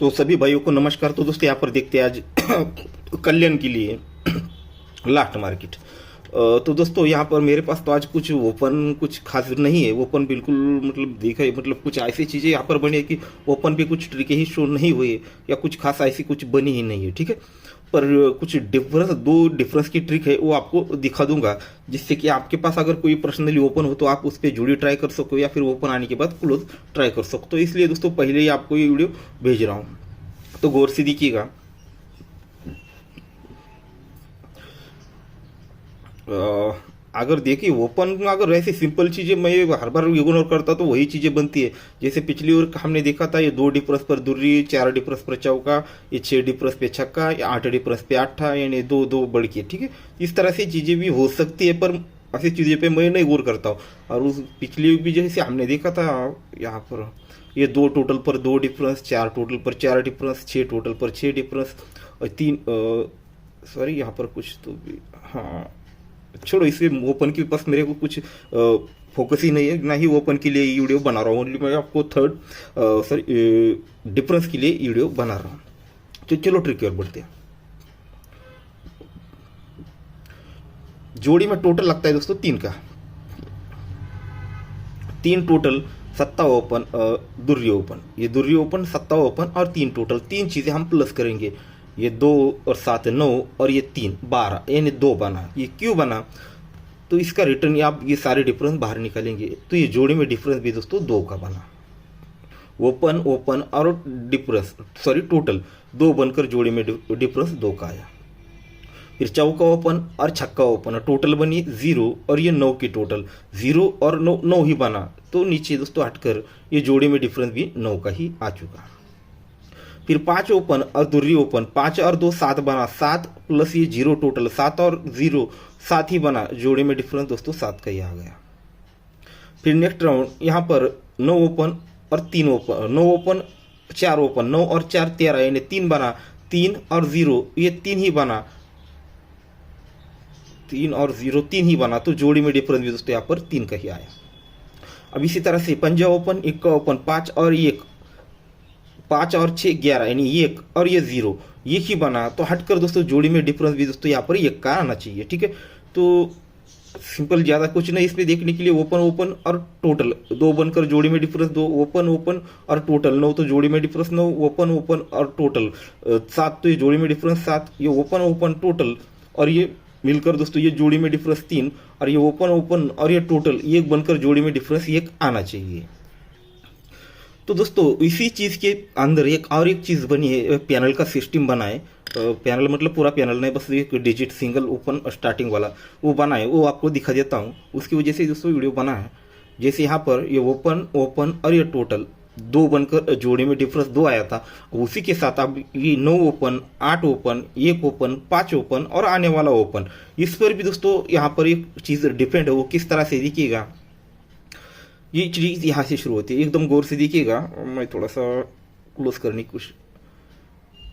तो सभी भाइयों को नमस्कार। तो दोस्तों यहाँ पर देखते हैं आज कल्याण के लिए लास्ट मार्केट। तो दोस्तों यहाँ पर मेरे पास तो आज कुछ ओपन कुछ खास नहीं है। ओपन बिल्कुल मतलब देखा है, मतलब कुछ ऐसी चीज़ें यहाँ पर बनी है कि ओपन पे कुछ ट्रिकें ही शो नहीं हुई है या कुछ खास ऐसी कुछ बनी ही नहीं है, ठीक है। पर कुछ डिफरेंस, दो डिफरेंस की ट्रिक है वो आपको दिखा दूंगा, जिससे कि आपके पास अगर कोई पर्सनली ओपन हो तो आप उस पर जुड़ी ट्राई कर सको या फिर ओपन आने के बाद क्लोज ट्राई कर सको। तो इसलिए दोस्तों पहले ही आपको ये वीडियो भेज रहा हूँ, तो गौर से देखिएगा। अगर देखिए ओपन में अगर ऐसी सिंपल चीज़ें मैं हर बार इग्नोर करता तो वही चीज़ें बनती है। जैसे पिछली ओवर हमने देखा था, ये 2 डिफरेंस पर दुर्री, 4 डिफरेंस पर चौका, ये 6 डिफरेंस पे छक्का, या 8 डिफरेंस पे आठा, यानी 2-2 बढ़ के, ठीक है। इस तरह से चीज़ें भी हो सकती है, पर ऐसी चीज़ें पे मैं नहीं गौर करता हूँ। और उस पिछली भी जैसे हमने देखा था यहाँ पर, ये 2 टोटल पर 2 डिफरेंस, 4 टोटल पर 4 डिफरेंस, 6 टोटल पर 6 डिफरेंस और 3 सॉरी यहाँ पर कुछ तो भी, हाँ छोड़ो, इसे ओपन के पास मेरे को कुछ फोकस ही नहीं है, ना ही ओपन के लिए वीडियो बना रहा हूँ। ओनली मैं आपको थर्ड सॉरी डिफरेंस के लिए वीडियो बना रहा हूँ। तो चलो ट्रिक की ओर बढ़ते हैं। जोड़ी में टोटल लगता है दोस्तों 3 का, 3 टोटल, सत्ता ओपन, दुर्री ओपन, ये दुर्री ओपन, सत्ता ओपन और 3 टोटल, 3 चीज़ें हम प्लस करेंगे। ये 2 और 7 9 और ये 3 12, यानी 2 बना। ये क्यों बना, तो इसका रिटर्न आप ये सारे डिफरेंस बाहर निकालेंगे, तो ये जोड़ी में डिफरेंस भी दोस्तों 2 का बना। ओपन ओपन और डिफरेंस सॉरी टोटल 2 बनकर जोड़ी में डिफरेंस 2 का आया। फिर चौका ओपन और छक्का ओपन, टोटल बनी 0 और ये 9 की टोटल, 0 और 9 ही बना। तो नीचे दोस्तों हटकर ये जोड़ी में डिफरेंस भी 9 का ही आ चुका। फिर 5 ओपन और दुर्री ओपन, 5 और 2 7 बना, 7 प्लस ये 0 टोटल, 7 और 0 7 ही बना, जोड़ी में डिफरेंस दोस्तों 7 का ही आ गया। फिर नेक्स्ट राउंड यहाँ पर 9 ओपन और 3 ओपन, 9 ओपन 4 ओपन, 9 और 4 13, यानी 3 बना, 3 और 0 ये 3 ही बना, 3 और 0 3 ही बना, तो जोड़ी में डिफरेंस भी दोस्तों यहाँ पर 3 का ही आया। अब इसी तरह से पंजा ओपन, इक्का ओपन, 5 और 1, 5 और 6 11, यानी 1 और ये 0 ये ही बना, तो हटकर दोस्तों जोड़ी में डिफरेंस भी दोस्तों यहाँ पर 1 का आना चाहिए, ठीक है। तो सिंपल, ज़्यादा कुछ नहीं इसमें देखने के लिए। ओपन ओपन और टोटल 2 बनकर जोड़ी में डिफरेंस 2, ओपन ओपन और टोटल 9, तो जोड़ी में डिफरेंस 9, ओपन ओपन और टोटल 7, तो ये जोड़ी में डिफरेंस 7, ये ओपन ओपन टोटल और ये मिलकर दोस्तों ये जोड़ी में डिफरेंस 3, और ये ओपन ओपन और ये टोटल 1 बनकर जोड़ी में डिफरेंस 1 आना चाहिए। तो दोस्तों इसी चीज़ के अंदर एक और एक चीज़ बनी है, पैनल का सिस्टम बना है। पैनल मतलब पूरा पैनल नहीं, बस एक डिजिट सिंगल ओपन स्टार्टिंग वाला वो बना है, वो आपको दिखा देता हूँ। उसकी वजह से दोस्तों वीडियो बना है। जैसे यहाँ पर ये ओपन ओपन और ये टोटल 2 बनकर जोड़ी में डिफरेंस 2 आया था, उसी के साथ अब ये 9 ओपन, 8 ओपन, 1 ओपन, 5 ओपन और आने वाला ओपन, इस पर भी दोस्तों यहाँ पर एक चीज़ डिफरेंट है। वो किस तरह से देखिएगा, ये चीज़ यहाँ से शुरू होती है, एकदम गौर से देखिएगा। मैं थोड़ा सा क्लोज करने की कोशिश,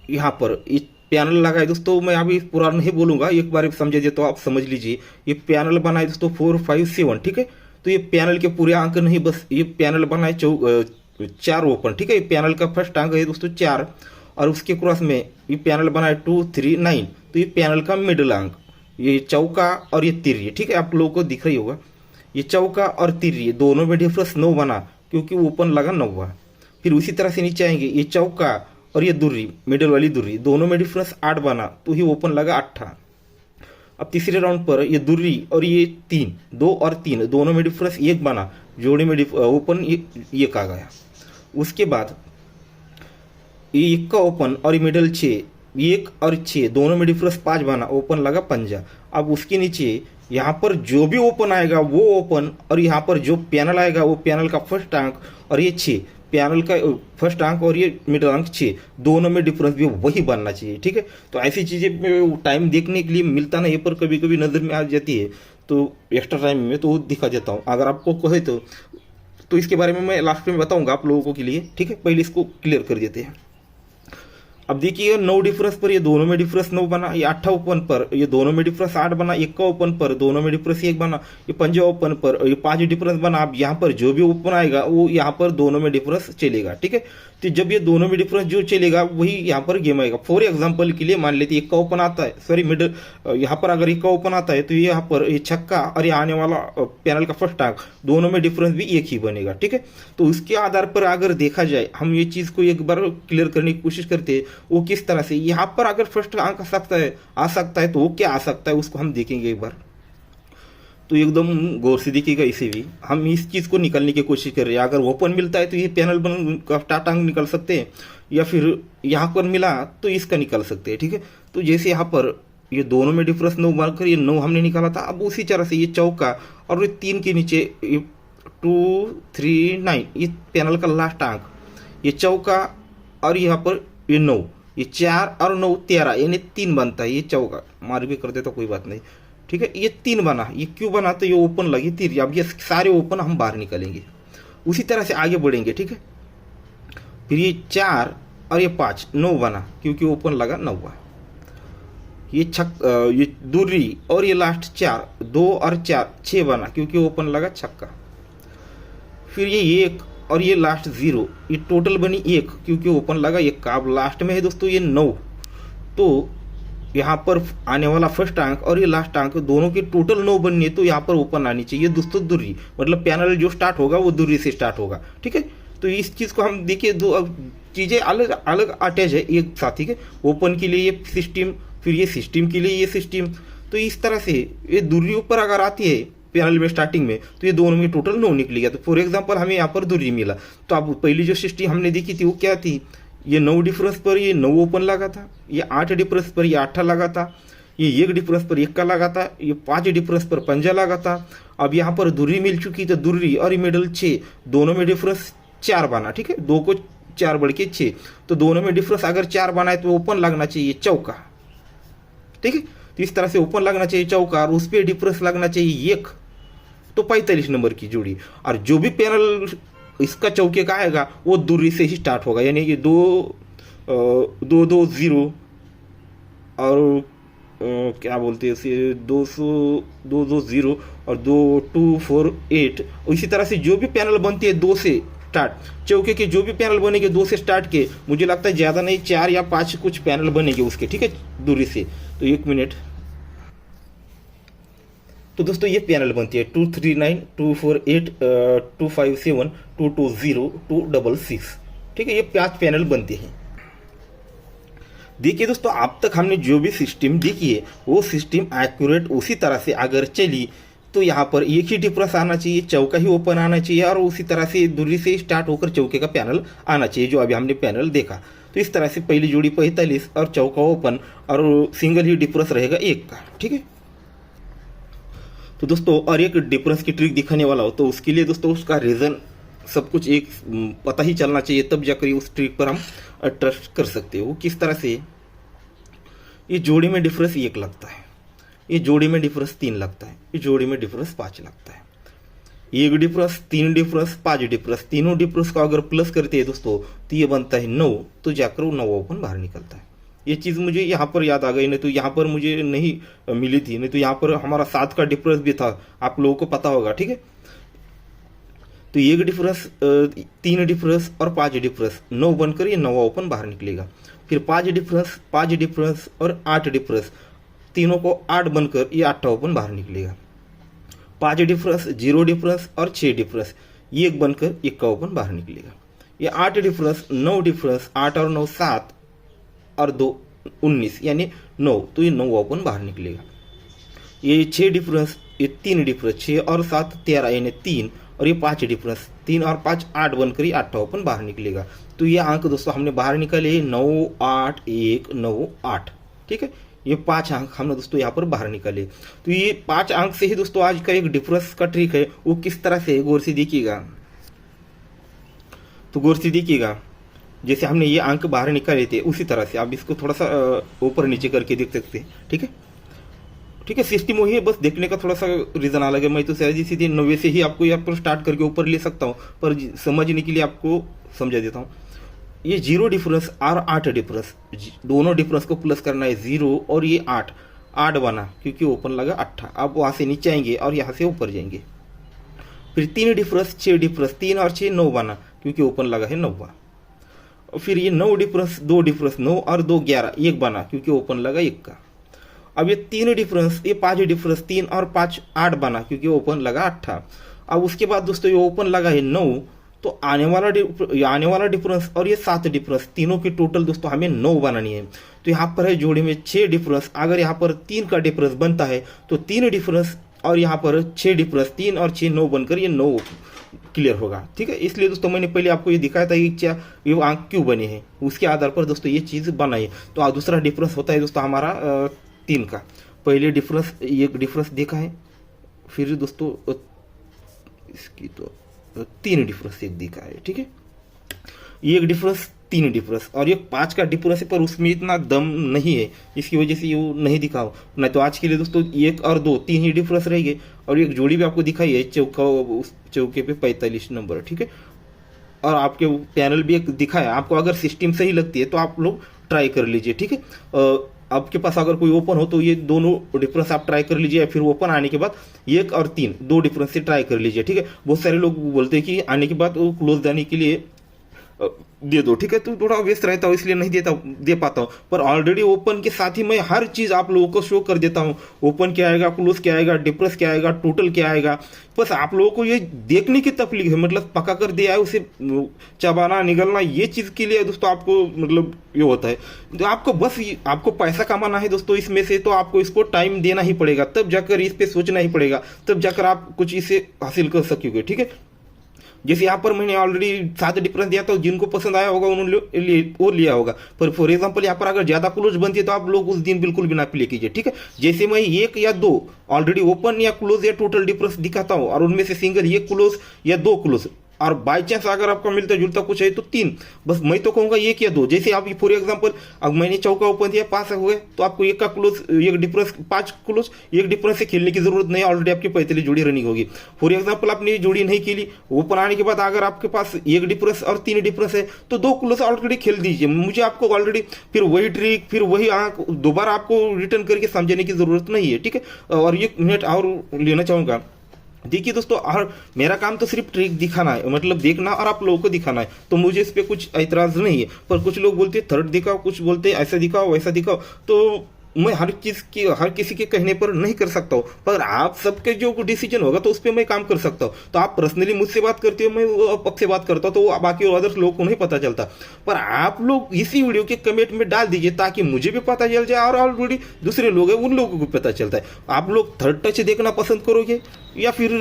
यहाँ पर ये पैनल लगा है दोस्तों। मैं अभी पूरा नहीं बोलूँगा, एक बार समझ देता हूँ, आप समझ लीजिए। ये पैनल बना है दोस्तों 4 5 7, ठीक है। तो ये पैनल के पूरे अंक नहीं, बस ये पैनल बना है 4 ओपन, ठीक है। ये पैनल का फर्स्ट अंक है दोस्तों 4, और उसके क्रॉस में ये पैनल बना है 2 3 9, तो ये पैनल का मिडिल अंक, ये चौका और ये तिर्री, ठीक है। आप लोगों को दिख रही होगा, ये चौका और तिर्री दोनों में डिफरेंस 9 बना, क्योंकि ओपन लगा 9 हुआ। फिर उसी तरह से नीचे आएंगे, ये चौका और ये दुर्री, मिडिल वाली दुर्री, दोनों में डिफरेंस 8 बना, तो ही ओपन लगा 8। अब तीसरे राउंड पर ये दुर्री और ये 3, 2 और 3 दोनों में डिफरेंस 1 बना, जोड़ी में ओपन 1 आ गया। उसके बाद ये 1 का ओपन और ये मिडिल 6, 1 और 6 दोनों में डिफरेंस 5 बना, ओपन लगा 5। अब उसके नीचे यहाँ पर जो भी ओपन आएगा वो ओपन, और यहाँ पर जो पैनल आएगा वो पैनल का फर्स्ट अंक, और ये 6 पैनल का फर्स्ट अंक और ये मिडिल अंक 6 दोनों में डिफरेंस भी वही बनना चाहिए, ठीक है। तो ऐसी चीज़ें टाइम देखने के लिए मिलता नहीं है, पर कभी कभी नज़र में आ जाती है, तो एक्स्ट्रा टाइम में तो दिखा देता हूँ। अगर आपको कहे तो इसके बारे में मैं लास्ट में बताऊँगा आप लोगों के लिए, ठीक है। पहले इसको क्लियर कर देते हैं। अब देखिए 9 डिफरेंस पर ये दोनों में डिफरेंस 9 बना, ये 8 ओपन पर ये दोनों में डिफरेंस 8 बना, 1 का ओपन पर दोनों में डिफरेंस 1 बना, ये 5 ओपन पर ये 5 डिफरेंस बना। अब यहाँ पर जो भी ओपन आएगा वो यहाँ पर दोनों में डिफरेंस चलेगा, ठीक है। तो जब ये दोनों में डिफरेंस जो चलेगा वही यहाँ पर गेम आएगा। फॉर एग्जाम्पल के लिए मान लेते 1 का ओपन आता है, सॉरी मिडल, यहाँ पर अगर 1 का ओपन आता है तो ये यहाँ पर ये छक्का और ये आने वाला पैनल का फर्स्ट अंक दोनों में डिफरेंस भी एक ही बनेगा, ठीक है। तो उसके आधार पर अगर देखा जाए, हम ये चीज को एक बार क्लियर करने की कोशिश करते हैं वो किस तरह से यहाँ पर अगर फर्स्ट अंक आ सकता है तो वो क्या आ सकता है उसको हम देखेंगे एक बार। तो एकदम गौर से देखिएगा, इसे भी हम इस चीज को निकालने की कोशिश कर रहे हैं। अगर ओपन मिलता है तो ये पैनल बन का स्टार्ट अंक निकल सकते हैं, या फिर यहाँ पर मिला तो इसका निकाल सकते हैं, ठीक है। तो जैसे यहाँ पर ये दोनों में डिफरेंस 9 मारकर ये 9 हमने निकाला था। अब उसी तरह से ये चौका और ये 3 के नीचे 2 3 9 ये पैनल का लास्ट अंक, ये चौका और यहाँ पर ये 9, ये 4 और 9 13 यानी 3 बनता है। ये चौका मार भी कर दे तो कोई बात नहीं, ठीक है। ये 3 बना, ये क्यों बना तो ये ओपन लगी 3। अब ये सारे ओपन हम बाहर निकालेंगे, उसी तरह से आगे बढ़ेंगे, ठीक है। फिर ये 4 और ये 5 9 बना क्योंकि ओपन लगा 9। ये दूरी और ये लास्ट 4 2 और 4 6 बना क्योंकि ओपन लगा छक्का। फिर ये 1 और ये लास्ट 0, ये टोटल बनी 1 क्योंकि ओपन लगा 1 का। अब लास्ट में है दोस्तों ये 9, तो यहाँ पर आने वाला फर्स्ट अंक और ये लास्ट अंक दोनों की टोटल 9 बननी है, तो यहाँ पर ओपन आनी चाहिए दोस्तों दूरी, मतलब पैनल जो स्टार्ट होगा वो दूरी से स्टार्ट होगा, ठीक है। तो इस चीज को हम देखिए, दो चीजें अलग अलग अटैच है एक साथ, ठीक है। ओपन के लिए ये सिस्टम, फिर ये सिस्टम के लिए ये सिस्टम। तो इस तरह से ये दूरी ऊपर अगर आती है पैनल में स्टार्टिंग में तो ये दोनों में टोटल 9 निकलेगा। तो फॉर एग्जांपल हमें यहाँ पर दूरी मिला, तो अब पहली जो सिस्टम हमने देखी थी वो क्या थी, ये 9 डिफरेंस पर ये 9 ओपन लगा था, ये 8 डिफरेंस पर ये 8 लगा था, ये 1 डिफरेंस पर 1 का लगा था, ये 5 डिफरेंस पर 5 लगा था। अब यहाँ पर दूरी मिल चुकी, तो दूरी और ये मिडल 6 दोनों में डिफरेंस 4 बना, ठीक है। 2 को 4 बढ़ के 6, तो दोनों में डिफरेंस अगर 4 बना है तो ओपन लगना चाहिए चौका, ठीक है। तो इस तरह से ओपन लगना चाहिए चौका और उस पर डिफरेंस लगना चाहिए 1, तो 45 नंबर की जोड़ी। और जो भी पैनल इसका चौके का आएगा वो दूरी से ही स्टार्ट होगा, यानी कि 2 2 0 और क्या बोलते हैं उसे 2 2 0 और 2 2 4 8। इसी तरह से जो भी पैनल बनती है 2 से स्टार्ट, चौके के जो भी पैनल बनेंगे 2 से स्टार्ट के, मुझे लगता है ज़्यादा नहीं 4 या 5 कुछ पैनल बनेंगे उसके, ठीक है, दूरी से। तो 1 मिनट, तो दोस्तों ये पैनल बनती है 239 248 257 220 266, ठीक है। ये 5 पैनल बनते हैं। देखिए दोस्तों, अब तक हमने जो भी सिस्टम देखी है वो सिस्टम एक्यूरेट उसी तरह से अगर चली तो यहाँ पर एक ही डिफरेंस आना चाहिए, चौका ही ओपन आना चाहिए और उसी तरह से दूरी से स्टार्ट होकर चौके का पैनल आना चाहिए जो अभी हमने पैनल देखा। तो इस तरह से पहली जोड़ी 45 और चौका ओपन और सिंगल ही डिफरेंस रहेगा 1 का, ठीक है। तो दोस्तों और एक डिफरेंस की ट्रिक दिखाने वाला हो, तो उसके लिए दोस्तों उसका रीज़न सब कुछ एक पता ही चलना चाहिए, तब जाकर उस ट्रिक पर हम ट्रस्ट कर सकते हो। किस तरह से, ये जोड़ी में डिफरेंस 1 लगता है, ये जोड़ी में डिफरेंस 3 लगता है, ये जोड़ी में डिफरेंस 5 लगता है, 1 डिफरेंस 3 डिफरेंस 5 डिफरेंस, तीनों डिफरेंस का अगर प्लस करते हैं दोस्तों तो ये बनता है 9, तो जाकर वो 9 ओपन बाहर निकलता है। ये चीज़ मुझे यहाँ पर याद आ गई, नहीं तो यहाँ पर मुझे नहीं मिली थी, नहीं तो यहाँ पर हमारा 7 का डिफरेंस भी था, आप लोगों को पता होगा, ठीक है। तो 1 डिफरेंस 3 डिफरेंस और 5 डिफरेंस 9 बनकर ये 9 ओपन बाहर निकलेगा। फिर 5 डिफरेंस और 8 डिफरेंस, तीनों को 8 बनकर ये 8 ओपन बाहर निकलेगा। 5 डिफरेंस 0 डिफरेंस और 6 डिफरेंस, ये 1 बनकर 1 का ओपन बाहर निकलेगा। ये 8 डिफरेंस 9 डिफरेंस 8 और 9 7 और 2 19 यानी 9, तो ये 9 ओपन बाहर निकलेगा। ये 6 डिफरेंस, ये 3 डिफरेंस 6 और 7 13 यानी 3, और ये 5 डिफरेंस 3 और 5 8 बनकर ये 8 ओपन बाहर निकलेगा। तो ये अंक दोस्तों हमने बाहर निकाले 9 8 1 9 8, ठीक है। ये 5 अंक हमने दोस्तों यहाँ पर बाहर निकाले। तो ये 5 अंक से ही दोस्तों आज का एक डिफरेंस का ट्रिक है, वो किस तरह से गौर से देखिएगा। तो गौर से देखिएगा, जैसे हमने ये अंक बाहर निकाले थे उसी तरह से आप इसको थोड़ा सा ऊपर नीचे करके देख सकते हैं, ठीक है, ठीक है। सिस्टम वही है, बस देखने का थोड़ा सा रीजन अलग है। मैं तो सहज सीधे 9 से ही आपको यहाँ पर स्टार्ट करके ऊपर ले सकता हूँ, पर समझने के लिए आपको समझा देता हूँ। ये 0 डिफरेंस और 8 डिफरेंस, दोनों डिफरेंस को प्लस करना है 0 और ये 8 बना क्योंकि ओपन लगा 8। अब वहाँ से नीचे आएंगे और यहाँ से ऊपर जाएंगे। फिर 3 डिफरेंस 6 डिफरेंस, 3 और 6 9 बना क्योंकि ओपन लगा है 9। और फिर ये 9 डिफरेंस 2 डिफरेंस 9 और 2 11, 1 बना क्योंकि ओपन लगा 1 का। अब ये 3 डिफरेंस, ये 5 डिफरेंस 3 और 5 8 बना क्योंकि ओपन लगा 8। अब उसके बाद दोस्तों ये ओपन लगा है 9, तो आने वाला डिफरेंस और ये 7 डिफरेंस, तीनों की टोटल दोस्तों हमें 9 बनानी है। तो यहाँ पर है जोड़ी में 6 डिफरेंस। अगर यहाँ पर 3 का डिफरेंस बनता है तो 3 डिफरेंस और यहाँ पर 6 डिफरेंस, 3 और 6 9 बनकर ये 9 क्लियर होगा। ठीक है, इसलिए दोस्तों मैंने पहले आपको ये दिखाया था ये अंक क्यों बने हैं, उसके आधार पर दोस्तों ये चीज़ बनाई। तो दूसरा डिफरेंस होता है दोस्तों हमारा 3 का। पहले डिफरेंस, एक डिफरेंस देखा है, फिर दोस्तों इसकी तो 3 डिफरेंस एक दिखा है। ठीक है, एक डिफरेंस 3 डिफरेंस और ये 5 का डिफरेंस है, पर उसमें इतना दम नहीं है, इसकी वजह से वो नहीं दिखाओ। नहीं तो आज के लिए दोस्तों 1 और 2 3 ही डिफरेंस रहेंगे। और एक जोड़ी भी आपको दिखाई है चौका, उस चौके पे 45 नंबर। ठीक है, और आपके पैनल भी एक दिखा है। आपको अगर सिस्टम सही लगती है तो आप लोग ट्राई कर लीजिए। ठीक है, आपके पास अगर कोई ओपन हो तो ये दोनों डिफरेंस आप ट्राई कर लीजिए, या फिर ओपन आने के बाद 1 और 3 2 डिफरेंस से ट्राई कर लीजिए। ठीक है, बहुत सारे लोग बोलते हैं कि आने के बाद वो क्लोज देने के लिए दे दो। ठीक है, तो थोड़ा व्यस्त रहता हूँ इसलिए नहीं दे पाता हूँ, पर ऑलरेडी ओपन के साथ ही मैं हर चीज़ आप लोगों को शो कर देता हूँ। ओपन क्या आएगा, क्लोज क्या आएगा, डिफरेंस क्या आएगा, टोटल क्या आएगा। बस आप लोगों को ये देखने की तकलीफ है, मतलब पका कर दिया है, उसे चबाना निगलना, ये चीज़ के लिए दोस्तों आपको मतलब ये होता है। तो आपको बस आपको पैसा कमाना है दोस्तों इसमें से, तो आपको इसको टाइम देना ही पड़ेगा, तब जाकर इस पर सोचना ही पड़ेगा, तब जाकर आप कुछ इसे हासिल कर सकोगे। ठीक है, जैसे यहाँ पर मैंने ऑलरेडी 7 डिफरेंस दिया, तो जिनको पसंद आया होगा उन्होंने वो लिया होगा। पर फॉर एग्जांपल यहाँ पर अगर ज़्यादा क्लोज बनती है तो आप लोग उस दिन बिल्कुल भी ना प्ले कीजिए। ठीक है, जैसे मैं 1 या 2 ऑलरेडी ओपन या क्लोज या टोटल डिफरेंस दिखाता हूँ, और उनमें से सिंगल 1 क्लोज या 2 क्लोज, और बाई चांस अगर आपको मिलता जुलता कुछ है तो 3, बस मैं तो कहूँगा 1 या 2। जैसे आप फॉर एग्जांपल अब मैंने चौका ओपन दिया, 5 हुए, तो आपको 1 का क्लोज, 1 डिफरेंस, 5 क्लोज, 1 डिफरेंस से खेलने की जरूरत नहीं, ऑलरेडी आपकी 45 जोड़ी रनिंग होगी। फॉर एग्जांपल आपने जोड़ी नहीं खेली, ओपन आने के बाद अगर आपके पास 1 डिफरेंस और 3 डिफरेंस है तो 2 क्लोज ऑलरेडी खेल दीजिए। मुझे आपको ऑलरेडी फिर वही ट्रिक, फिर वही आंक दोबारा आपको रिटर्न करके समझने की जरूरत नहीं है। ठीक है, और 1 मिनट और लेना चाहूँगा। देखिए दोस्तों, और मेरा काम तो सिर्फ ट्रिक दिखाना है, मतलब देखना और आप लोगों को दिखाना है, तो मुझे इस पर कुछ ऐतराज नहीं है। पर कुछ लोग बोलते हैं थर्ड दिखाओ, कुछ बोलते हैं ऐसा दिखाओ वैसा दिखाओ, तो मैं हर किसी के कहने पर नहीं कर सकता हूँ, पर आप सबके जो डिसीजन होगा तो उस पर मैं काम कर सकता हूँ। तो आप पर्सनली मुझसे बात करते हो, मैं आपसे बात करता हूँ, तो बाकी अदर्स लोगों को नहीं पता चलता। पर आप लोग इसी वीडियो के कमेंट में डाल दीजिए ताकि मुझे भी पता चल जाए, और ऑलरेडी दूसरे लोग हैं उन लोगों को भी पता चलता है। आप लोग थर्ड टच देखना पसंद करोगे, या फिर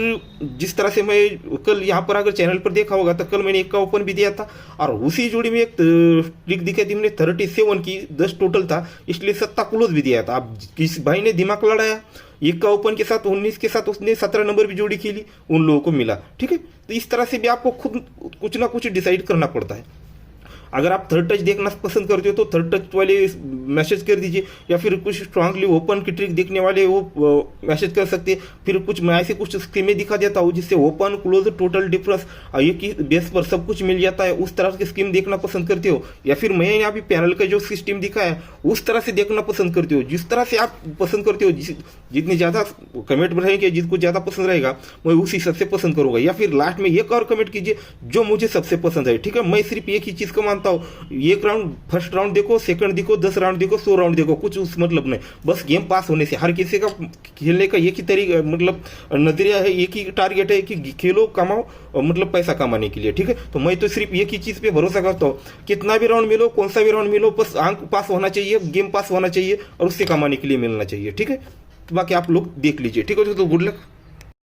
जिस तरह से मैं कल यहाँ पर अगर चैनल पर देखा होगा तो कल मैंने 1 का ओपन भी दिया था, और उसी जोड़ी में एक ट्रिक दिखाई थी मैंने 37 की, 10 टोटल था, इसलिए 7 क्लोज भी दिया था। अब किस भाई ने दिमाग लड़ाया, 1 का ओपन के साथ 19 के साथ उसने 17 नंबर भी जोड़ी खेली, उन लोगों को मिला। ठीक है, तो इस तरह से भी आपको खुद कुछ ना कुछ डिसाइड करना पड़ता है। अगर आप थर्ड टच देखना पसंद करते हो तो थर्ड टच वाले मैसेज कर दीजिए, या फिर कुछ स्ट्रांगली ओपन की ट्रिक देखने वाले वो मैसेज कर सकते हैं। फिर कुछ मैं ऐसे कुछ स्कीमें दिखा देता हूँ जिससे ओपन, क्लोज, टोटल, डिफरेंस एक ही बेस पर सब कुछ मिल जाता है। उस तरह की स्कीम देखना पसंद करते हो, या फिर मैं यहाँ भी पैनल का जो सिस्टम दिखा है उस तरह से देखना पसंद करते हो, जिस तरह से आप पसंद करते हो। जितनी ज़्यादा कमेंट रहेंगे, जिसको ज़्यादा पसंद रहेगा मैं उसी सबसे पसंद करूँगा। या फिर लास्ट में एक और कमेंट कीजिए जो मुझे सबसे पसंद है। ठीक है, मैं सिर्फ एक ही चीज़ को मानता हूँ, 1 राउंड, फर्स्ट राउंड देखो, सेकंड देखो, 10 राउंड देखो, 100 राउंड देखो, कुछ उस मतलब नहीं, बस गेम पास होने से। हर किसी का खेलने का एक ही तरीका, मतलब नजरिया है, एक ही टारगेट है कि खेलो, कमाओ, मतलब पैसा कमाने के लिए। ठीक है, तो मैं तो सिर्फ एक ही चीज़ पे भरोसा करता हूँ, कितना भी राउंड मिलो, कौन सा भी राउंड मिलो, बस अंक पास होना चाहिए, गेम पास होना चाहिए, और उससे कमाने के लिए मिलना चाहिए। ठीक है, बाकी आप लोग देख लीजिए। ठीक है, तो गुड लक।